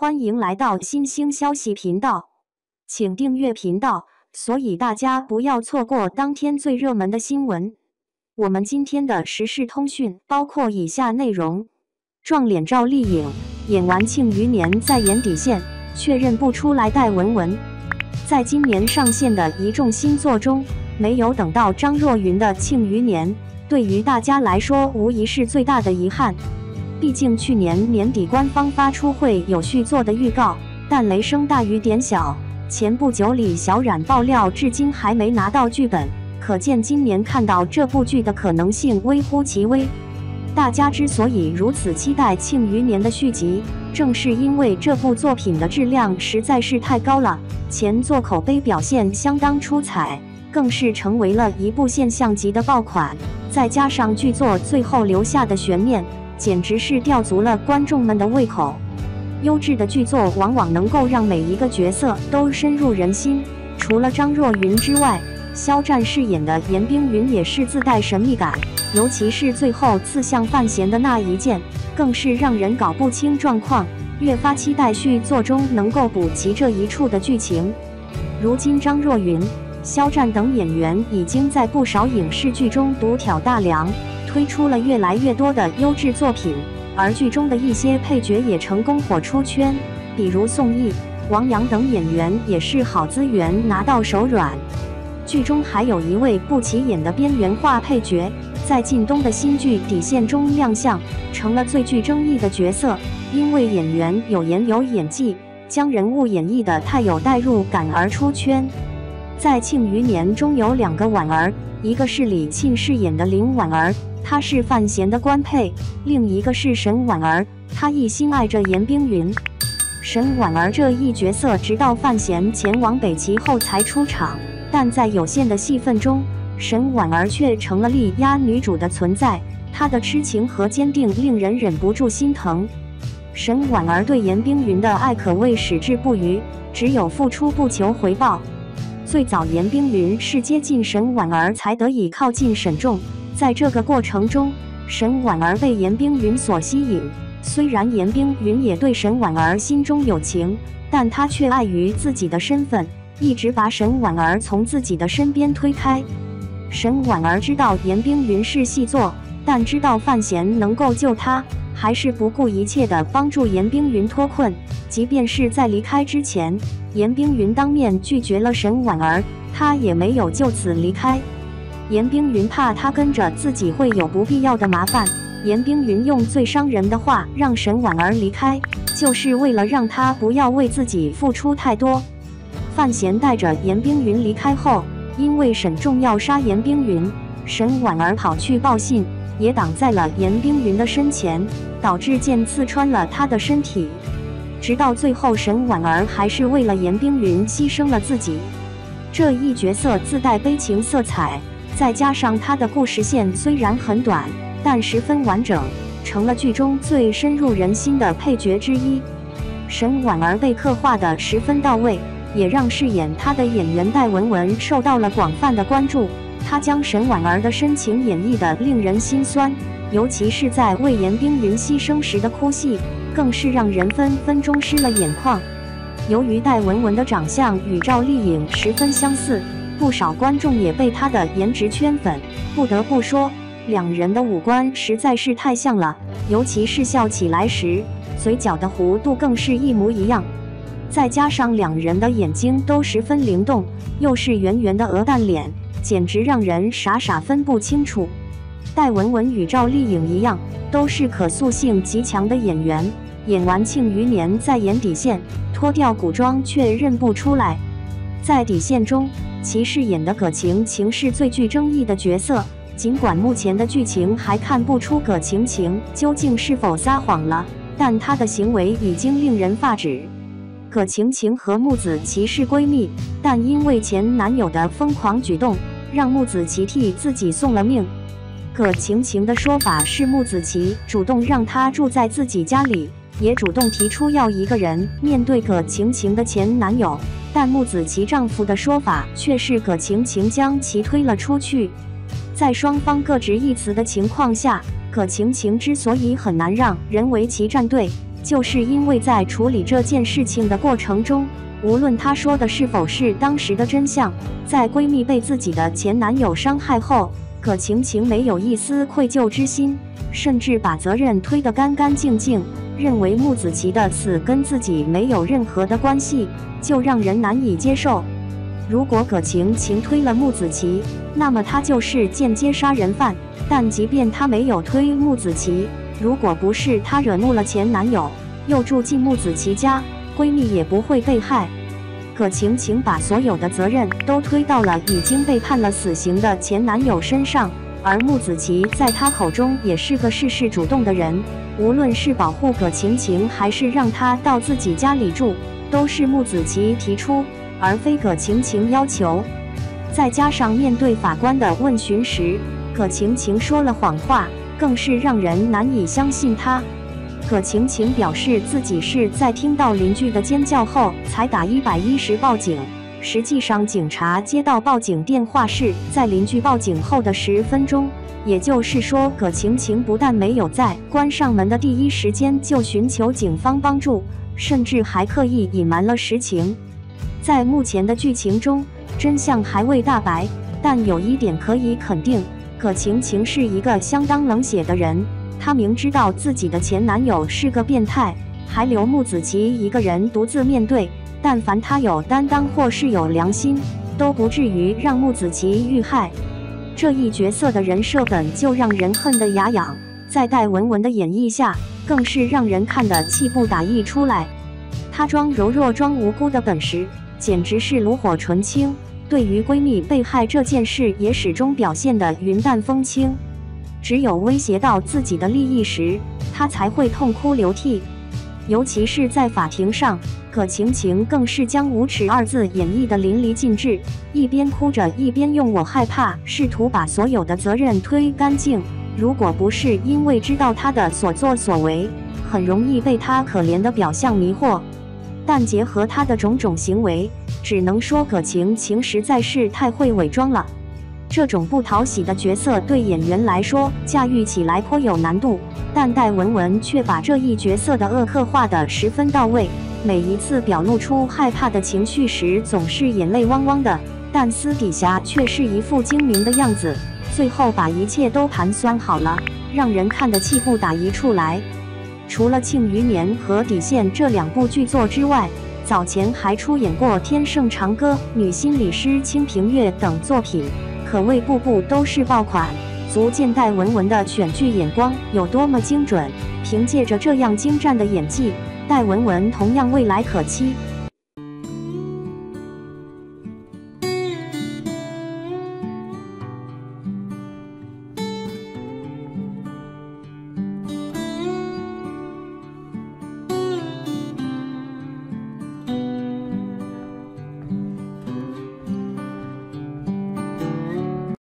欢迎来到新兴消息频道，请订阅频道，所以大家不要错过当天最热门的新闻。我们今天的时事通讯包括以下内容：撞脸赵丽颖演完《庆余年》再演底线，确认不出来戴文文。在今年上线的一众新作中，没有等到张若昀的《庆余年》，对于大家来说无疑是最大的遗憾。毕竟去年年底官方发出会有续作的预告，但雷声大雨点小，前不久李小冉爆料至今还没拿到剧本，可见今年看到这部剧的可能性微乎其微。大家之所以如此期待《庆余年》的续集，正是因为这部作品的质量实在是太高了，前作口碑表现相当出彩，更是成为了一部现象级的爆款，再加上剧作最后留下的悬念，简直是吊足了观众们的胃口。优质的剧作往往能够让每一个角色都深入人心，除了张若昀之外，肖战饰演的严冰云也是自带神秘感，尤其是最后刺向范闲的那一剑，更是让人搞不清状况，越发期待续作中能够补齐这一处的剧情。如今张若昀、肖战等演员已经在不少影视剧中独挑大梁，推出了越来越多的优质作品，而剧中的一些配角也成功火出圈，比如宋轶、王阳等演员也是好资源拿到手软。剧中还有一位不起眼的边缘化配角，在靳东的新剧《底线》中亮相，成了最具争议的角色，因为演员有颜有演技，将人物演绎得太有代入感而出圈。在《庆余年》中有两个婉儿，一个是李沁饰演的林婉儿，她是范闲的官配，另一个是沈婉儿，她一心爱着严冰云。沈婉儿这一角色直到范闲前往北齐后才出场，但在有限的戏份中，沈婉儿却成了力压女主的存在，她的痴情和坚定令人忍不住心疼。沈婉儿对严冰云的爱可谓矢志不渝，只有付出不求回报。最早严冰云是接近沈婉儿才得以靠近沈重，在这个过程中，沈婉儿被严冰云所吸引，虽然严冰云也对沈婉儿心中有情，但他却碍于自己的身份，一直把沈婉儿从自己的身边推开。沈婉儿知道严冰云是细作，但知道范闲能够救他，还是不顾一切地帮助严冰云脱困，即便是在离开之前，严冰云当面拒绝了沈婉儿，他也没有就此离开。严冰云怕他跟着自己会有不必要的麻烦，严冰云用最伤人的话让沈婉儿离开，就是为了让他不要为自己付出太多。范闲带着严冰云离开后，因为沈重要杀严冰云，沈婉儿跑去报信，也挡在了严冰云的身前，导致剑刺穿了他的身体。直到最后，沈婉儿还是为了严冰云牺牲了自己。这一角色自带悲情色彩，再加上他的故事线虽然很短，但十分完整，成了剧中最深入人心的配角之一。沈婉儿被刻画得十分到位，也让饰演她的演员戴文文受到了广泛的关注。她将沈婉儿的深情演绎得令人心酸，尤其是在为严冰云牺牲时的哭戏，更是让人纷纷中湿了眼眶。由于戴文文的长相与赵丽颖十分相似，不少观众也被她的颜值圈粉。不得不说，两人的五官实在是太像了，尤其是笑起来时，嘴角的弧度更是一模一样。再加上两人的眼睛都十分灵动，又是圆圆的鹅蛋脸，简直让人傻傻分不清楚。戴文文与赵丽颖一样，都是可塑性极强的演员，演完《庆余年》再演《底线》，脱掉古装却认不出来。在《底线》中，其饰演的葛晴晴是最具争议的角色，尽管目前的剧情还看不出葛晴晴究竟是否撒谎了，但她的行为已经令人发指。葛晴晴和木子琪是闺蜜，但因为前男友的疯狂举动，让木子琪替自己送了命。葛晴晴的说法是木子琪主动让她住在自己家里，也主动提出要一个人面对葛晴晴的前男友，但木子琪丈夫的说法却是葛晴晴将其推了出去。在双方各执一词的情况下，葛晴晴之所以很难让人为其站队，就是因为在处理这件事情的过程中，无论她说的是否是当时的真相，在闺蜜被自己的前男友伤害后，葛晴晴没有一丝愧疚之心，甚至把责任推得干干净净，认为穆子琪的死跟自己没有任何的关系，就让人难以接受。如果葛晴晴推了穆子琪，那么她就是间接杀人犯。但即便她没有推穆子琪，如果不是她惹怒了前男友，又住进穆子琪家，闺蜜也不会被害。葛晴晴把所有的责任都推到了已经被判了死刑的前男友身上，而穆子琪在她口中也是个事事主动的人，无论是保护葛晴晴，还是让她到自己家里住，都是穆子琪提出，而非葛晴晴要求。再加上面对法官的问询时，葛晴晴说了谎话，更是让人难以相信她。葛晴晴表示自己是在听到邻居的尖叫后才打110报警，实际上警察接到报警电话是在邻居报警后的10分钟，也就是说，葛晴晴不但没有在关上门的第一时间就寻求警方帮助，甚至还刻意隐瞒了实情。在目前的剧情中，真相还未大白，但有一点可以肯定，葛晴晴是一个相当冷血的人。她明知道自己的前男友是个变态，还留穆子琪一个人独自面对，但凡她有担当或是有良心，都不至于让穆子琪遇害。这一角色的人设本就让人恨得牙痒，在戴文文的演绎下，更是让人看得气不打一处来。她装柔弱装无辜的本事简直是炉火纯青，对于闺蜜被害这件事也始终表现得云淡风轻。只有威胁到自己的利益时，她才会痛哭流涕。尤其是在法庭上，葛晴晴更是将无耻2字演绎得淋漓尽致，一边哭着一边用我害怕试图把所有的责任推干净。如果不是因为知道她的所作所为，很容易被她可怜的表象迷惑。但结合她的种种行为，只能说葛晴晴实在是太会伪装了。这种不讨喜的角色对演员来说驾驭起来颇有难度，但戴文文却把这一角色的恶刻画得十分到位。每一次表露出害怕的情绪时，总是眼泪汪汪的，但私底下却是一副精明的样子。最后把一切都盘算好了，让人看得气不打一处来。除了《庆余年》和《底线》这2部剧作之外，早前还出演过《天盛长歌》《女心理师清平乐》等作品，可谓部部都是爆款，足见戴文文的选剧眼光有多么精准。凭借着这样精湛的演技，戴文文同样未来可期。